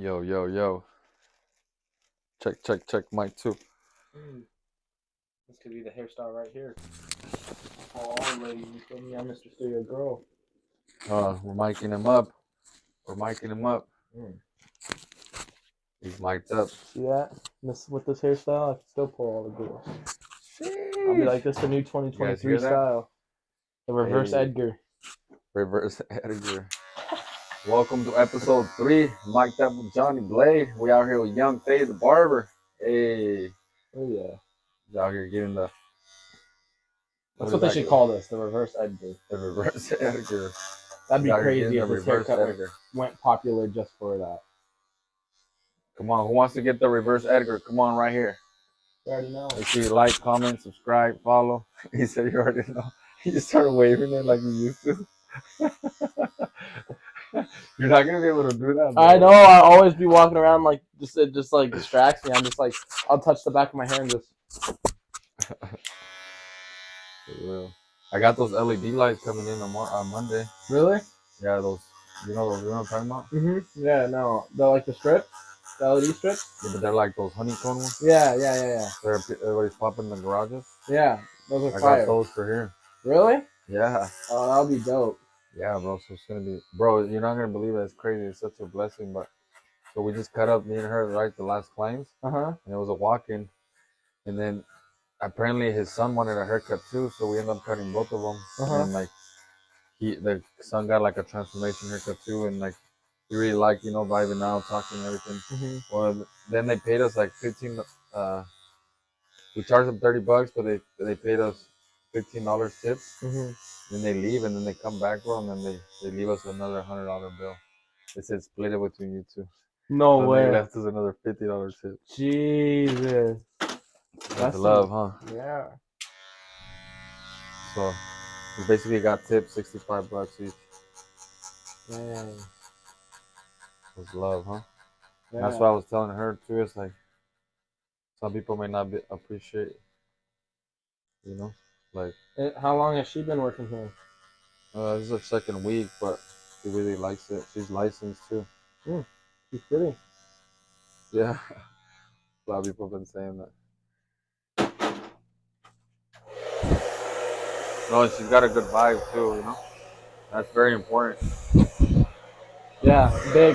Yo, yo, yo. Check, check, check. Mic 2. This could be the hairstyle right here. Oh, lady, you feel me? I'm Mr. Stereo Girl. We're micing him up. We're micing him up. He's mic'd up. See that? With this hairstyle, I can still pull all the girls. I'll be like, this is the new 2023 style. The reverse Edgar. Reverse Edgar. Welcome to episode 3. Mic'd up with JonnyBlade. We out here with YoungFade the barber. Hey. Oh, yeah. He's out here getting the... That's what they should call this, the reverse Edgar. The reverse Edgar. That'd be crazy if this haircut went popular just for that. Come on, who wants to get the reverse Edgar? Come on, right here. You already know. Make sure you like, comment, subscribe, follow. He said you already know. He just started waving it like he used to. You're not gonna be able to do that, bro. I know. I always be walking around like it just like distracts me. I'm just like, I'll touch the back of my hair and just. For real. I got those LED lights coming in on Monday. Really? Yeah, those. You know what I'm talking about? Yeah, no. They're like the strips? The LED strips? Yeah, but they're like those honeycomb ones. Yeah. Everybody's popping in the garages. Yeah, those are I fire. got those for here. Really? Yeah. Oh, that'll be dope. Yeah, bro. So it's gonna be, bro. You're not gonna believe it. It's crazy. It's such a blessing. But so we just cut up, me and her, right, the last clients. And it was a walk-in, and then apparently his son wanted a haircut too, so we ended up cutting both of them. And like the son got like a transformation haircut too, and like he really liked, vibing out, talking and everything. Well, then they paid us like 15. We charged them $30, but they paid us $15 tips. Then they leave, and then they come back, bro, and then they leave us another $100 bill. They said split it between you two. No way. They left us another $50 tip. Jesus. That's love, huh? Yeah. So we basically got tips $65 each. Man. It was love, huh? Yeah. That's what I was telling her too. It's like some people may not appreciate, like. How long has she been working here? This is her second week, but she really likes it. She's licensed too. She's pretty. Yeah. A lot of people have been saying that. No, she's got a good vibe too, That's very important. Yeah, big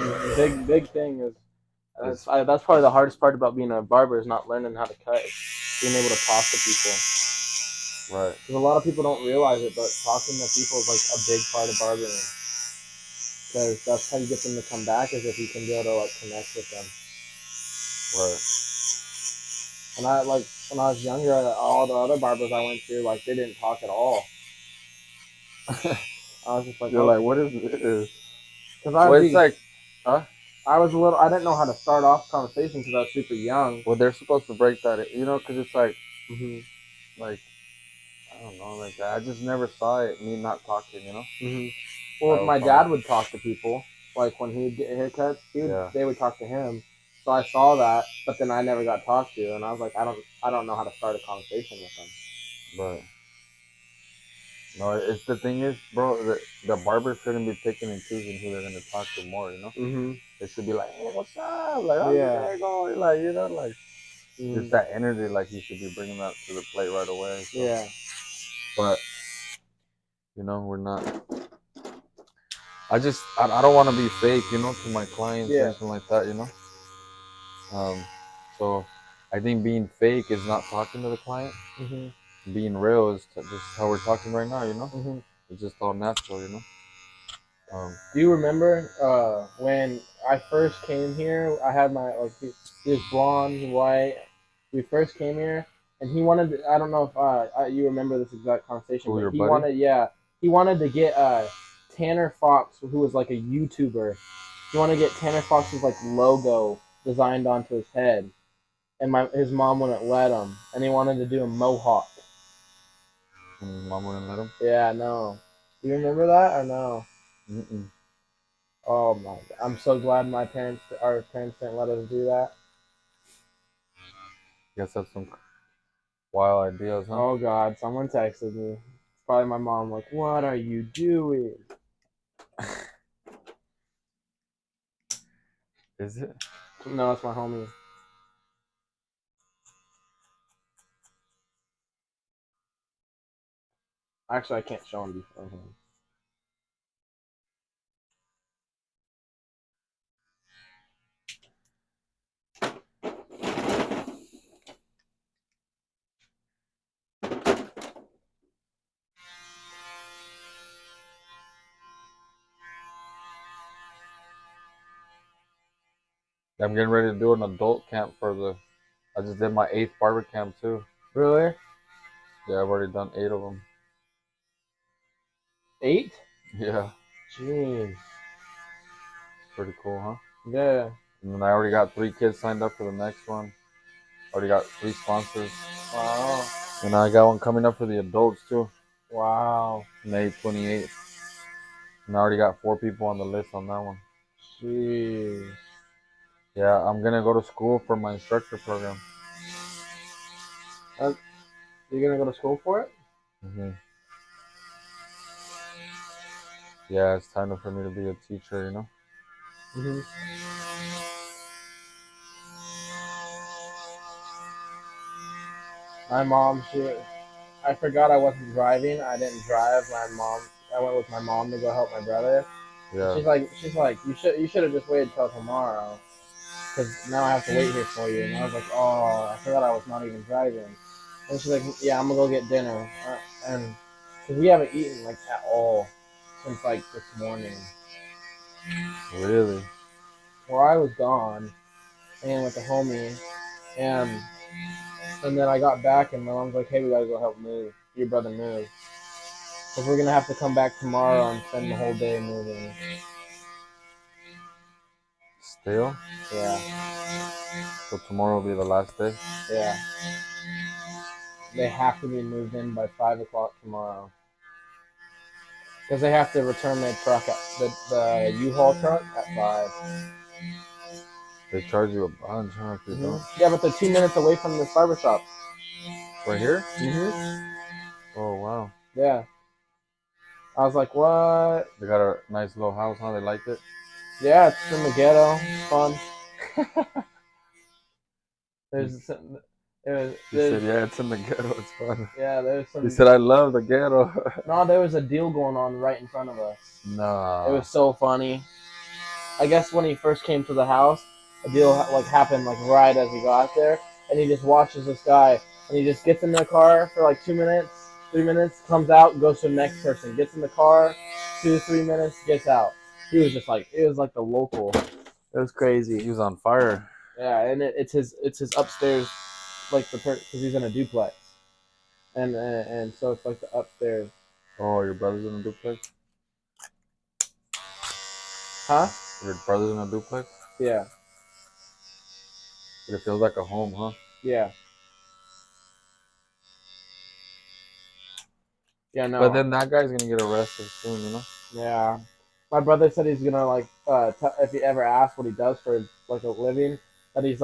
thing is that's probably the hardest part about being a barber is not learning how to cut, being able to talk to people. Right. Because a lot of people don't realize it, but talking to people is like a big part of barbering. Because that's how you get them to come back, is if you can be able to like connect with them. Right. And when I was younger, all the other barbers I went to, like, they didn't talk at all. I was just like, you're like, what is this? Because it's like, huh? I didn't know how to start off conversation because I was super young. Well, they're supposed to break that, because it's like, like, I don't know, like, I just never saw it, me not talking, Well, my dad would talk to people, like, when he would get haircuts, they would talk to him. So I saw that, but then I never got talked to, and I was like, I don't know how to start a conversation with them. But no, it's the thing is, bro, the barber shouldn't be picking and choosing who they're gonna talk to more, They should be like, hey, what's up? Like, how's your day going? Like, just that energy, like you should be bringing that to the plate right away. So. Yeah. But we're not. I don't want to be fake, to my clients or anything like that, So I think being fake is not talking to the client. Being real is just how we're talking right now, It's just all natural, Do you remember when I first came here? I had my he was blonde, white. We first came here, and he wanted. I don't know if you remember this exact conversation. Who, your he buddy? He wanted to get Tanner Fox, who was like a YouTuber. He wanted to get Tanner Fox's like logo designed onto his head, and his mom wouldn't let him, and he wanted to do a mohawk. And his mom wouldn't let him? Yeah, no. Do you remember that or no? Oh my God. I'm so glad our parents didn't let us do that. Guess that's some wild ideas, huh? Oh God, someone texted me. It's probably my mom, like, what are you doing? Is it? No, it's my homie. Actually, I can't show him before him. I'm getting ready to do an adult camp for the. I just did my 8th barber camp too. Really? Yeah, I've already done 8 of them. 8? Yeah. Jeez. Pretty cool, huh? Yeah. And then I already got 3 kids signed up for the next one. Already got 3 sponsors. Wow. And I got one coming up for the adults too. Wow. May 28th. And I already got 4 people on the list on that one. Jeez. Yeah, I'm gonna go to school for my instructor program. You're gonna go to school for it? Mm-hmm. Yeah, it's time for me to be a teacher, you know? Mm-hmm. My mom, I forgot I wasn't driving. I didn't drive. I went with my mom to go help my brother. Yeah. She's like, you should have just waited till tomorrow, because now I have to wait here for you. And I was like, oh, I forgot I was not even driving. And she's like, yeah, I'm gonna go get dinner, and because we haven't eaten like at all since like this morning. Really? Where I was gone, and with the homie, and then I got back, and my mom's like, hey, we gotta go help move your brother move. Because we're gonna have to come back tomorrow and spend the whole day moving. Still? Yeah. So tomorrow will be the last day? Yeah. They have to be moved in by 5 o'clock tomorrow. Because they have to return their truck at the U-Haul truck at 5. They charge you a bunch, huh? If you don't. Yeah, but they're 2 minutes away from this barbershop. Right here? Mm-hmm. Oh, wow. Yeah. I was like, what? They got a nice little house, huh? They liked it? Yeah, it's in the ghetto. It's fun. He said, yeah, it's in the ghetto. It's fun. Yeah, there's some. He said, I love the ghetto. No, there was a deal going on right in front of us. Nah. It was so funny. I guess when he first came to the house, a deal happened right as he got there, and he just watches this guy, and he just gets in the car for 2 minutes, 3 minutes, comes out, goes to the next person, gets in the car, 2 3 minutes, gets out. He was just it was like the local. It was crazy. He was on fire. Yeah, and it's his upstairs, because he's in a duplex, and so it's like the upstairs. Oh, your brother's in a duplex? Huh? Your brother's in a duplex? Yeah. It feels like a home, huh? Yeah. Yeah, no. But then that guy's gonna get arrested soon, you know? Yeah. My brother said he's gonna if he ever asks what he does for a living, that he's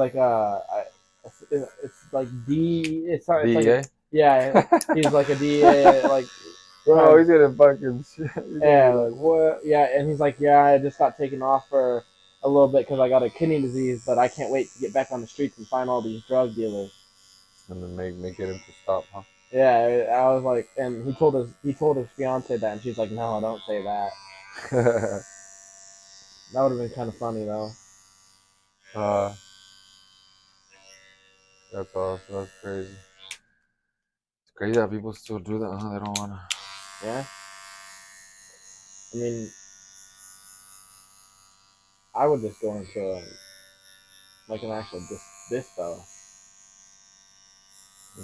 it's like D. It's not. It's DEA? yeah. He's like a DEA. Bro, he's gonna fucking shit. Yeah. What? Yeah, and he's like, yeah, I just got taken off for a little bit because I got a kidney disease, but I can't wait to get back on the streets and find all these drug dealers. And then make it into stop, huh? Yeah, I was like, and he told his fiance that, and she's like, no, don't say that. That would have been kind of funny though. That's awesome. That's crazy. It's crazy that people still do that, huh? They don't wanna. Yeah. I mean, I would just go into an actual dispo.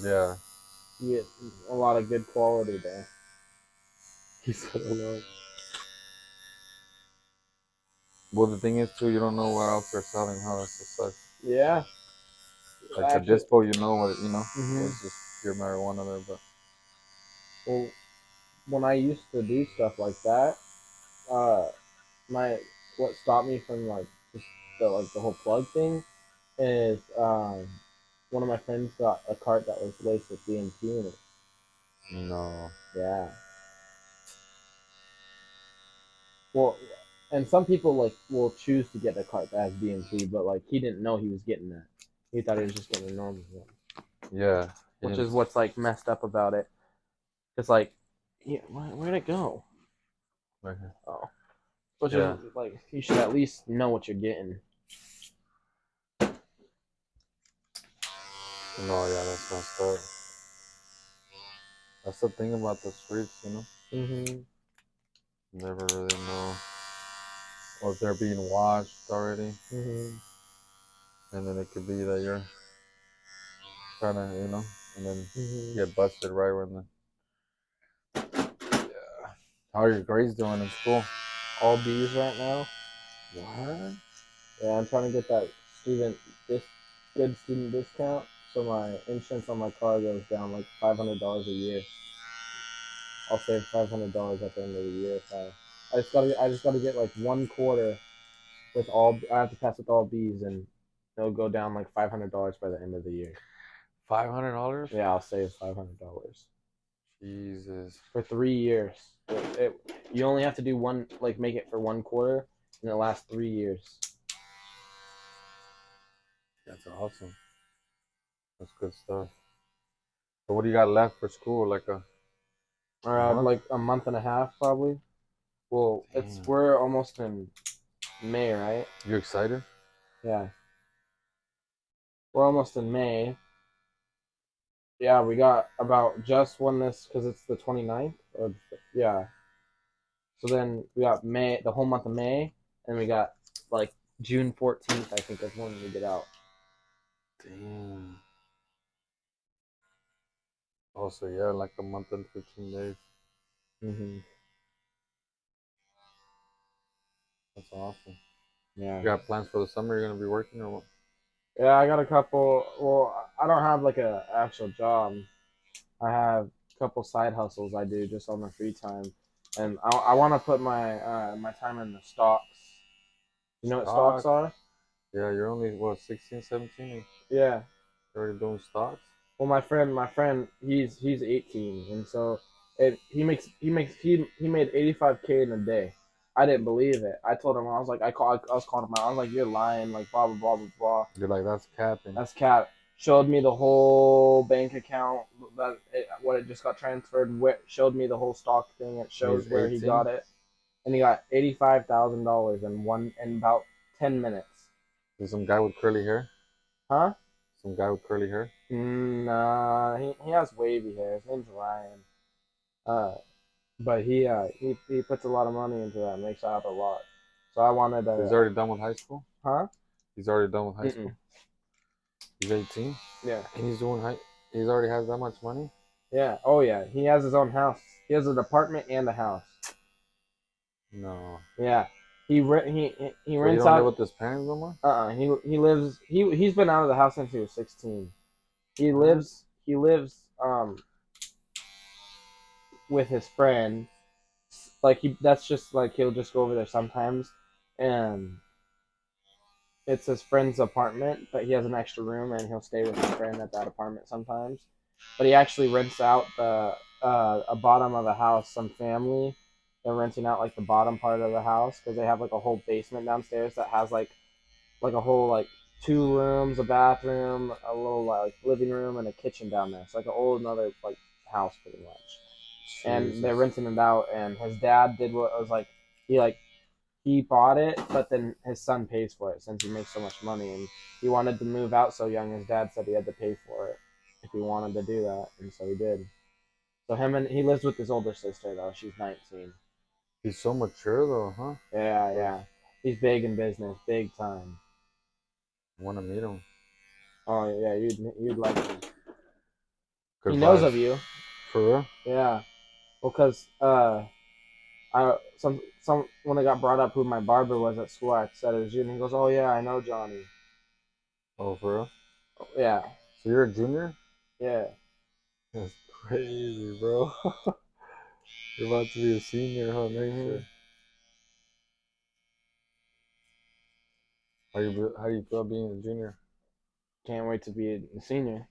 Yeah. You get a lot of good quality there. He said hello. Well, the thing is, too, you don't know what else they're selling, huh? That's just sucks. Yeah. Like the dispo, you know what, Mm-hmm. it's just pure marijuana there, but. Well, when I used to do stuff like that, what stopped me from just the whole plug thing is one of my friends got a cart that was laced with DMT in it. No. Yeah. Well, And some people like will choose to get a cart that has BMT, but like he didn't know he was getting that. He thought he was just getting a normal one. Yeah. Which is what's like messed up about it. It's like, yeah, where'd it go? Right here. Oh, which is like you should at least know what you're getting. No, yeah, that's messed up. That's the thing about the streets, you know. Never really know, or if they're being watched already, and then it could be that you're trying to, you know, and then get busted right when the. Yeah. How are your grades doing in school? All B's right now. What? Yeah, I'm trying to get that good student discount, so my insurance on my car goes down like $500 a year. I'll save $500 at the end of the year if I just gotta get like one quarter with all. I have to pass with all B's, and it'll go down like $500 by the end of the year. $500? Yeah, I'll save $500. Jesus. For 3 years. You only have to do one, like make it for one quarter, and it lasts 3 years. That's awesome. That's good stuff. So what do you got left for school? Like a month? Like a month and a half probably. Well, we're almost in May, right? You excited? Yeah. We're almost in May. Yeah, we got about just one this because it's the 29th. Yeah. So then we got May, the whole month of May, and we got like June 14th, I think, is when we get out. Damn. Also, yeah, like a month and 15 days. That's awesome. Yeah. You got plans for the summer? You're gonna be working or what? Yeah, I got a couple. Well, I don't have like a actual job. I have a couple side hustles I do just on my free time, and I want to put my time in the stocks. You know what stocks are? Yeah, you're only what 16, 17. Yeah. You're already doing stocks. Well, my friend, he's 18, and so he made 85K in a day. I didn't believe it. I told him, I was like, I was calling him out. I was like, you're lying, like blah blah blah blah blah. You're like, that's capping. That's cap. Showed me the whole bank account what it just got transferred. Showed me the whole stock thing. It shows where he got it, and he got $85,000 in about 10 minutes. Is some guy with curly hair? Huh? Some guy with curly hair? Nah, he has wavy hair. His name's Ryan. But he puts a lot of money into that. Makes out a lot. So I wanted to. He's already done with high school. Huh? He's already done with high school. He's 18. Yeah. And he's doing high. He's already has that much money. Yeah. Oh yeah. He has his own house. He has an apartment and a house. No. Yeah. He rents you don't out. live with his parents no more? He's been out of the house since he was 16. He lives with his friend. Like that's just like he'll just go over there sometimes, and it's his friend's apartment, but he has an extra room, and he'll stay with his friend at that apartment sometimes. But he actually rents out a bottom of the house. Some family, they're renting out like the bottom part of the house because they have like a whole basement downstairs that has like a whole like 2 rooms, a bathroom, a little like living room, and a kitchen down there. It's like an old another like house pretty much. Jesus. And they're renting it out. And his dad did what was like he bought it, but then his son pays for it since he makes so much money, and he wanted to move out so young. His dad said he had to pay for it if he wanted to do that, and so he did. So he lives with his older sister though. She's 19. He's so mature though, huh? Yeah. He's big in business, big time. I want to meet him. Oh yeah, you'd like him. Good he vibes. knows of you. For real? Yeah. Well, cause when I got brought up who my barber was at school, I said it was you, and he goes, "Oh yeah, I know Johnny." Oh, for real? Yeah. So you're a junior? Yeah. That's crazy, bro. You're about to be a senior, huh? Next year. How do you feel being a junior? Can't wait to be a senior.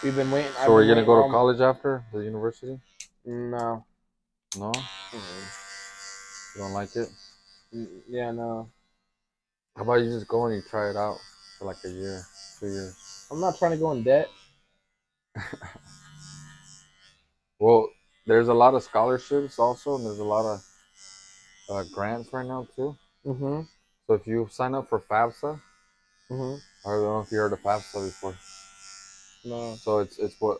We've been waiting. So are you gonna go to college after the university? No. No, you don't like it. Yeah, no. How about you just go and you try it out for like a year, 2 years? I'm not trying to go in debt. Well, there's a lot of scholarships also, and there's a lot of grants right now too. Mm-hmm. So if you sign up for FAFSA, Mm-hmm. I don't know if you heard of FAFSA before. No. So it's what.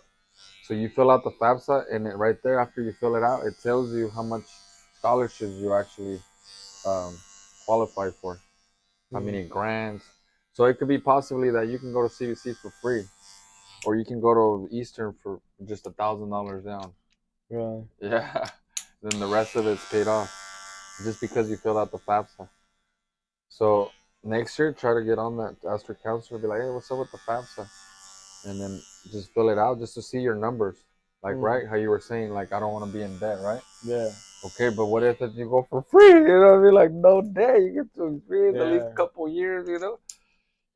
So you fill out the FAFSA, and it, right there after you fill it out, it tells you how much scholarships you actually um, qualify for, how many grants. So it could be possibly that you can go to CBC for free, or you can go to Eastern for just $1,000 down. Really? Yeah. Then the rest of it's paid off just because you filled out the FAFSA. So next year, try to get on that. Ask your counselor, be like, hey, what's up with the FAFSA? And then just fill it out just to see your numbers. Like, right? How you were saying, like, I don't want to be in debt, right? Yeah. Okay, but what if you go for free? You know what I mean? Like, no debt. You get to experience at least a couple years, you know?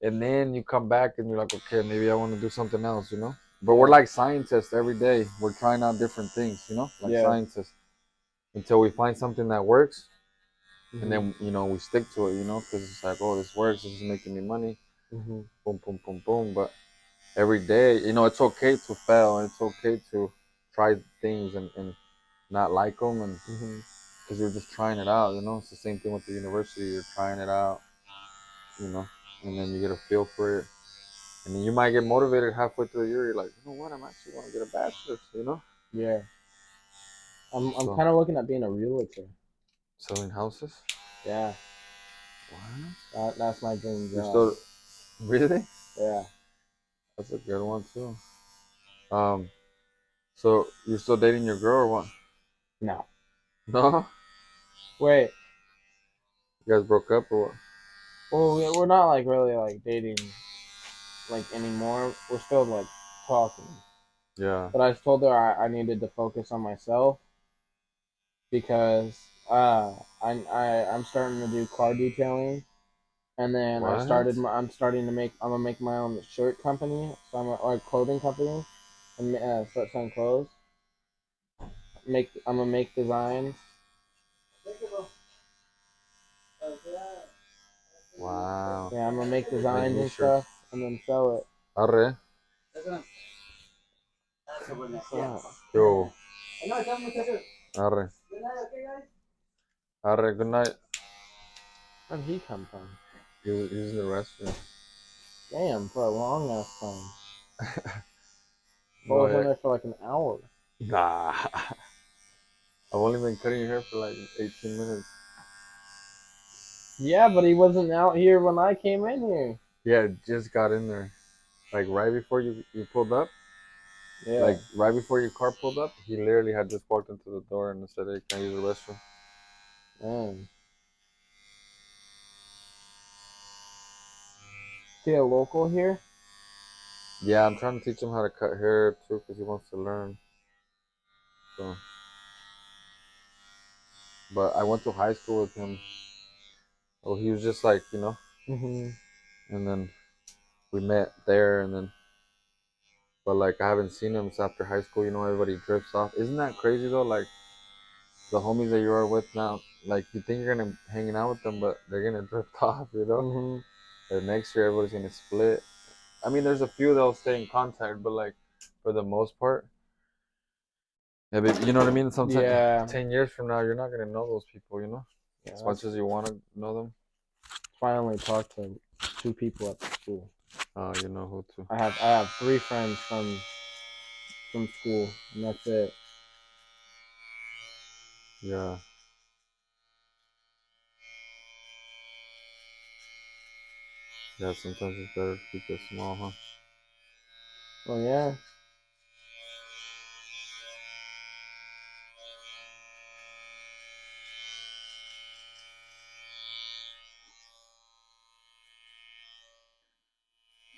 And then you come back and you're like, okay, maybe I want to do something else, you know? But we're like scientists every day. We're trying out different things, you know? Like scientists. Until we find something that works. And then, you know, we stick to it, you know? Because it's like, oh, this works. This is making me money. Boom, boom, boom, boom. But every day, you know, it's okay to fail. And it's okay to try things and not like them. And because you're just trying it out, you know? It's the same thing with the university. You're trying it out, you know? And then you get a feel for it. And then you might get motivated halfway through the year. You're like, you know what? I'm actually want to get a bachelor's, you know? Yeah. I'm kind of looking at being a realtor. Selling houses? Yeah. What? That's my dream job. You're still really? Yeah. That's a good one too. So you're still dating your girl or what? No. No? Wait. You guys broke up or what? Well, we're not like really like dating like anymore. We're still like talking. Yeah. But I told her I needed to focus on myself because I'm starting to do car detailing, and then What? I'm gonna make my own shirt company, so or clothing company, and start selling clothes. I'm gonna make designs. Wow. Yeah, I'm gonna make Make designs and t-shirts. stuff, and then sell it. Arre. Yo. Arre. Arre. Good night. Where did he come from? He was using the restroom. Damn, for a long ass time. I Go was in ahead. there for like an hour. Nah. I've only been cutting your hair for like 18 minutes. Yeah, but he wasn't out here when I came in here. Yeah, just got in there. Like right before you pulled up. Yeah. Like right before your car pulled up, he literally had just walked into the door and said, hey, can I use the restroom? Man. See a local here? Yeah, I'm trying to teach him how to cut hair too because he wants to learn. So, but I went to high school with him. Oh, he was just like, you know. And then we met there, and then, but like I haven't seen him since after high school. You know, everybody drifts off. Isn't that crazy though? Like the homies that you are with now, like you think you're gonna hanging out with them, but they're gonna drift off. You know. The next year, everybody's gonna split. I mean, there's a few that'll stay in contact, but like for the most part, yeah, but you know what I mean. Sometimes 10 years from now, you're not gonna know those people. You know, as much as you want to know them. So I only talked to 2 people at the school. Oh, you know who to. I have 3 friends from school, and that's it. Yeah. Yeah, sometimes it's better to keep it small, huh? Well, yeah.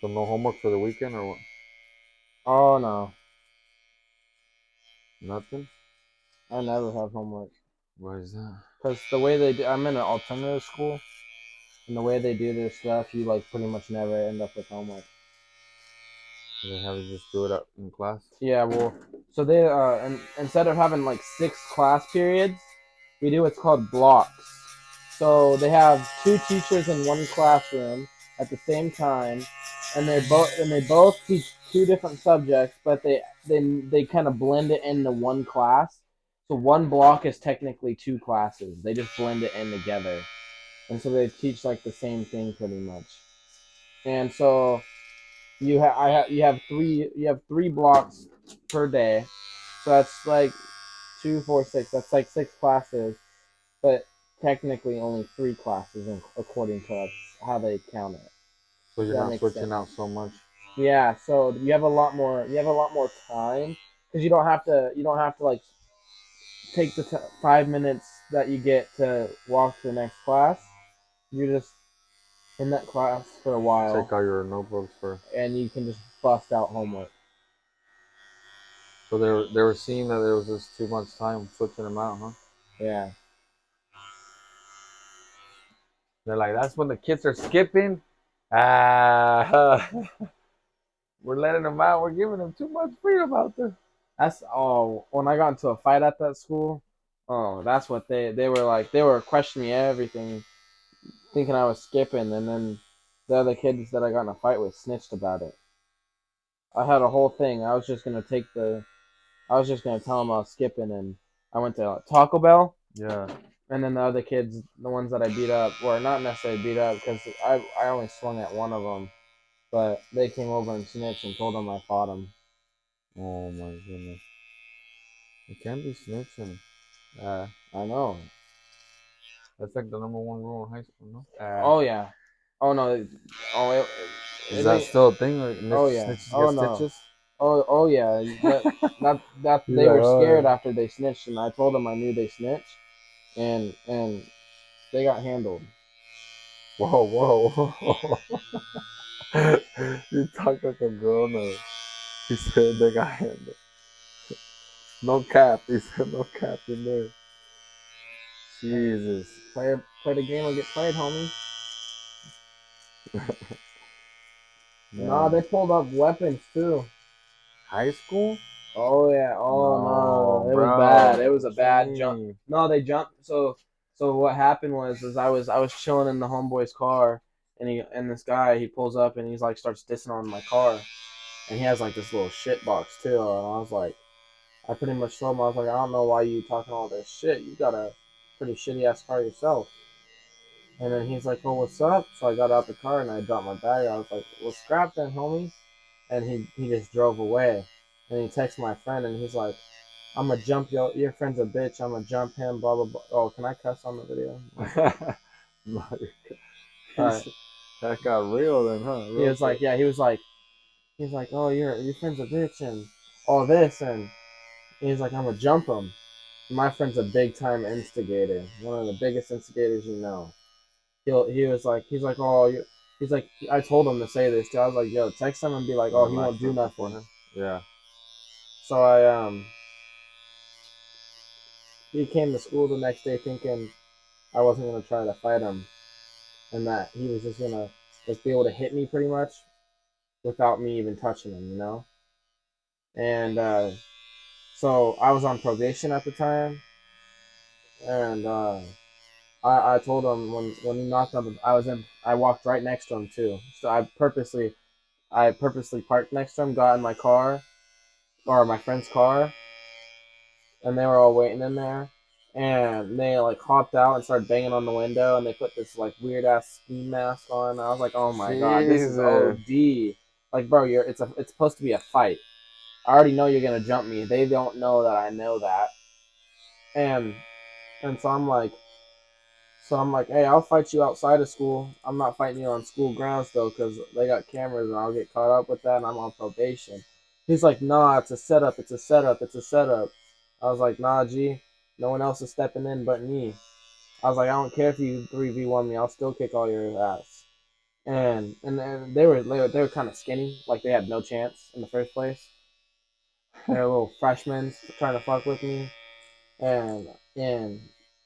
So no homework for the weekend or what? Oh no, Nothing? I never have homework. Why is that? Cause the way they do, I'm in an alternative school, and the way they do their stuff, you like pretty much never end up with homework. They have you just do it up in class? Yeah, well, So they instead of having like 6 class periods, we do what's called blocks. So they have 2 teachers in one classroom at the same time, and they both teach 2 different subjects, but they kind of blend it into one class. So one block is technically 2 classes. They just blend it in together, and so they teach like the same thing pretty much. And so you have 3 blocks per day, so that's like 2, 4, 6. That's like 6 classes, but technically only 3 classes according to how they count it. So you're That not makes switching sense. out so much. Yeah, so you have a lot more. You have a lot more time because you don't have to. You don't have to like take the 5 minutes that you get to walk to the next class. You're just in that class for a while, Take out your notebooks for. and you can just bust out homework. So they were seeing that there was just too much time switching them out, huh? Yeah. They're like, that's when the kids are skipping. Ah, we're letting them out. We're giving them too much freedom out there. That's when I got into a fight at that school. Oh, that's what they were like. They were questioning me everything, thinking I was skipping, and then the other kids that I got in a fight with snitched about it. I had a whole thing. I was just gonna tell them I was skipping, and I went to Taco Bell, Yeah. and then the other kids, the ones that I beat up, were not necessarily beat up because I only swung at one of them, but they came over and snitched and told them I fought them. Oh my goodness. You can't be snitching. I know. That's like the number one rule in high school, no? Oh yeah. Oh no. Oh Is that still a thing? Like Oh yeah. snitches Oh get no. stitches? Oh yeah. That He's they like, were scared oh after they snitched, and I told them I knew they snitched, and they got handled. yeah. Whoa, whoa. You talk like a grown up. He said they got handled. No cap. He said no cap in there. Jesus. Play the game or get played, homie. Nah, Man. they pulled up weapons too. High school? Oh yeah. Oh No, no. It was bad. bro. It was a What you bad jump. mean? No, they jumped. So what happened was I was chilling in the homeboy's car, and this guy he pulls up and he's like starts dissing on my car, and he has like this little shit box too, and I was like, I pretty much told him I was like, I don't know why you talking all this shit. You got a pretty shitty ass car yourself. And then he's like, "Oh, what's up?" So I got out the car and I dropped my bag. I was like, "Well, scrap then, homie." And he just drove away. And he texted my friend and he's like, "I'm gonna jump your friend's a bitch. I'm gonna jump him." Blah blah blah. Oh, can I cuss on the video? No, All right. that got real then, huh? He Real was quick. like, yeah. He's like, "Oh, your friend's a bitch and all this," and he's like, "I'm gonna jump him." My friend's a big time instigator, one of the biggest instigators you know. He's like, oh, he's like, I told him to say this too. I was like, yo, text him and be like, oh, he Relax won't do nothing. beforehand. Yeah. So he came to school the next day thinking I wasn't gonna try to fight him and that he was just gonna be able to hit me pretty much without me even touching him, you know. And so I was on probation at the time, and I told him when he knocked on the I walked right next to him too. So I purposely parked next to him, got in my car or my friend's car, and they were all waiting in there. And they like hopped out and started banging on the window, and they put this like weird ass ski mask on. I was like, oh my god, this is Jesus. OD. Like, bro, it's supposed to be a fight. I already know you're gonna jump me. They don't know that I know that, and and so I'm like, hey, I'll fight you outside of school. I'm not fighting you on school grounds though, because they got cameras and I'll get caught up with that and I'm on probation. He's like, nah, it's a setup, it's a setup, it's a setup. I was like, nah, G, no one else is stepping in but me. I was like, I don't care if you 3v1 me, I'll still kick all your ass. And they were kind of skinny, like they had no chance in the first place. They were little freshmen trying to fuck with me. And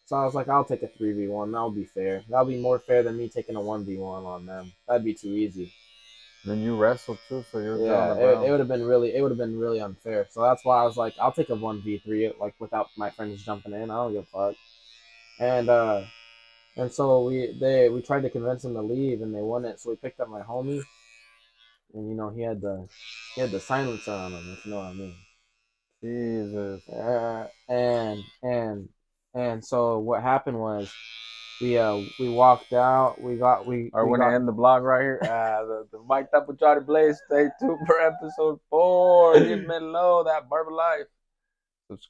so I was like, I'll take a 3v1. That'll be fair. That'll be more fair than me taking a 1v1 on them. That'd be too easy. Then you wrestled too, so you're good on Yeah, the ground. it would have been really unfair. So that's why I was like, I'll take a 1v3 like without my friends jumping in. I don't give a fuck. And so we tried to convince them to leave, and they wouldn't. So we picked up my homie, and he had the silencer on him, if you know what I mean. Jesus. And so what happened was we walked out. We got Or when I end the vlog right here, the mic'd up with JonnyBlade. Stay tuned for episode 4. Dímelo, that Barber life. Subscribe.